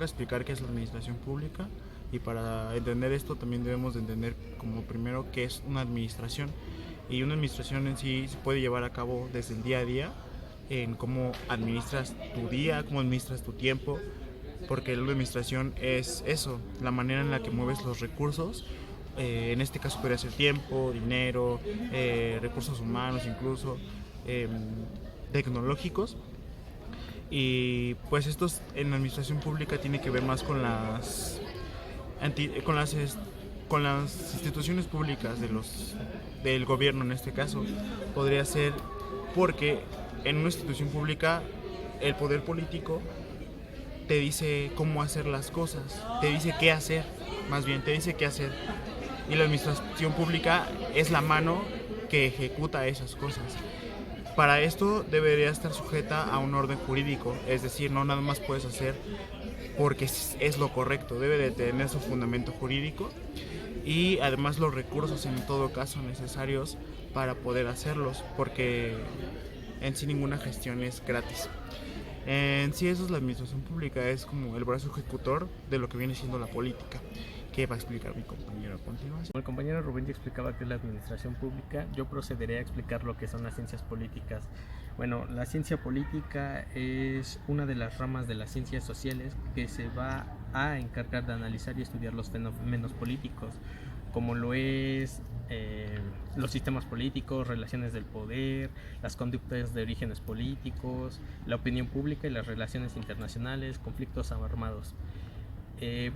Explicar qué es la administración pública, y para entender esto también debemos de entender como primero qué es una administración, y una administración en sí se puede llevar a cabo desde el día a día en cómo administras tu día, cómo administras tu tiempo, porque la administración es eso, la manera en la que mueves los recursos. En este caso podría ser tiempo, dinero, recursos humanos incluso, eh, tecnológicos. Y pues estos en la administración pública tiene que ver más con con con las instituciones públicas del gobierno. En este caso podría ser porque en una institución pública el poder político te dice cómo hacer las cosas, te dice qué hacer, más bien te dice qué hacer, y la administración pública es la mano que ejecuta esas cosas. Para esto debería estar sujeta a un orden jurídico, es decir, no nada más puedes hacer porque es lo correcto, debe de tener su fundamento jurídico y además los recursos en todo caso necesarios para poder hacerlos, porque en sí ninguna gestión es gratis. En sí eso es la administración pública, es como el brazo ejecutor de lo que viene siendo la política, que va a explicar mi compañero a continuación. Como el compañero Rubén ya explicaba qué es la administración pública, yo procederé a explicar lo que son las ciencias políticas. Bueno, la ciencia política es una de las ramas de las ciencias sociales que se va a encargar de analizar y estudiar los fenómenos políticos, como lo es los sistemas políticos, relaciones del poder, las conductas de orígenes políticos, la opinión pública y las relaciones internacionales, conflictos armados.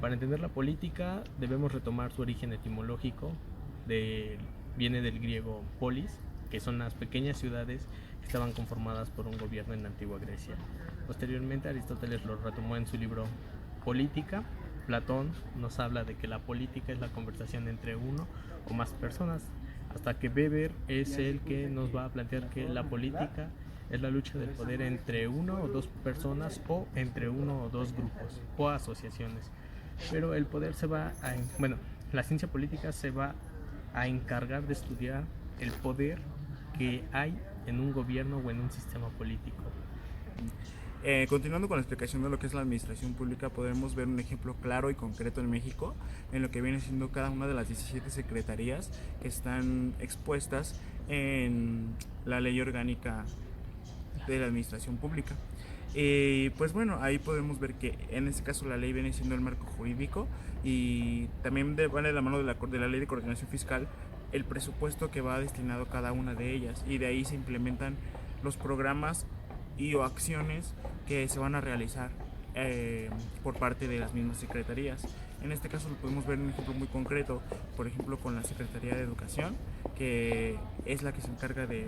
Para entender la política debemos retomar su origen etimológico, viene del griego polis, que son las pequeñas ciudades que estaban conformadas por un gobierno en la antigua Grecia. Posteriormente Aristóteles lo retomó en su libro Política. Platón nos habla de que la política es la conversación entre uno o más personas, hasta que Weber es el que nos va a plantear que la política es la lucha del poder entre uno o dos personas o entre uno o dos grupos o asociaciones. Pero el poder la ciencia política se va a encargar de estudiar el poder que hay en un gobierno o en un sistema político. Continuando con la explicación de lo que es la administración pública, podemos ver un ejemplo claro y concreto en México, en lo que viene siendo cada una de las 17 secretarías que están expuestas en la ley orgánica de la administración pública. Pues bueno, ahí podemos ver que en este caso la ley viene siendo el marco jurídico, y también va de la mano de la ley de coordinación fiscal el presupuesto que va destinado a cada una de ellas, y de ahí se implementan los programas y o acciones que se van a realizar por parte de las mismas secretarías. En este caso lo podemos ver en un ejemplo muy concreto, por ejemplo con la Secretaría de Educación, que es la que se encarga de,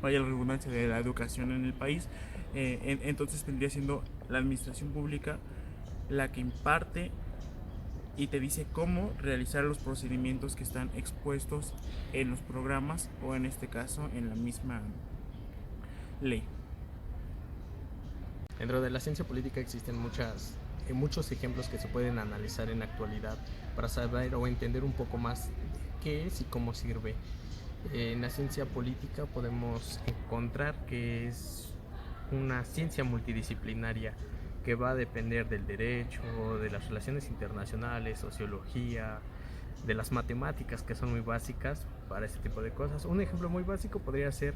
vaya la redundancia, de la educación en el país. Entonces vendría siendo la administración pública la que imparte y te dice cómo realizar los procedimientos que están expuestos en los programas, o en este caso en la misma ley. Dentro de la ciencia política existen muchos ejemplos que se pueden analizar en la actualidad para saber o entender un poco más qué es y cómo sirve. En la ciencia política podemos encontrar que es una ciencia multidisciplinaria que va a depender del derecho, de las relaciones internacionales, sociología, de las matemáticas, que son muy básicas para este tipo de cosas. Un ejemplo muy básico podría ser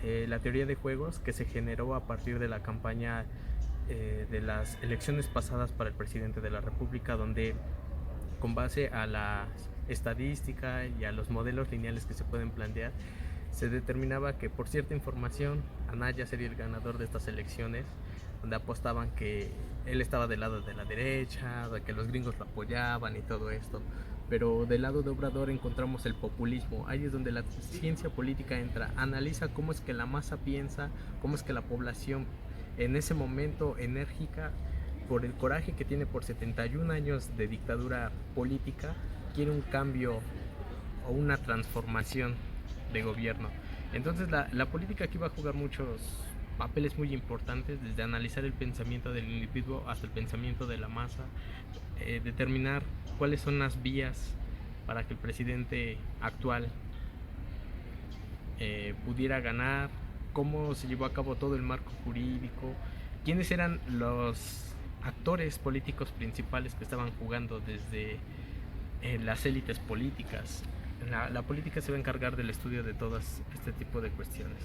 la teoría de juegos, que se generó a partir de la campaña de las elecciones pasadas para el presidente de la República, donde con base a la estadística y a los modelos lineales que se pueden plantear, se determinaba que por cierta información Anaya sería el ganador de estas elecciones, donde apostaban que él estaba del lado de la derecha, de que los gringos lo apoyaban y todo esto. Pero del lado de Obrador encontramos el populismo. Ahí es donde la ciencia política entra, analiza cómo es que la masa piensa, cómo es que la población en ese momento enérgica, por el coraje que tiene por 71 años de dictadura política, quiere un cambio o una transformación de gobierno. Entonces la política aquí va a jugar muchos papeles muy importantes, desde analizar el pensamiento del individuo hasta el pensamiento de la masa, determinar cuáles son las vías para que el presidente actual pudiera ganar, cómo se llevó a cabo todo el marco jurídico, quiénes eran actores políticos principales que estaban jugando desde las élites políticas. La política se va a encargar del estudio de todas este tipo de cuestiones.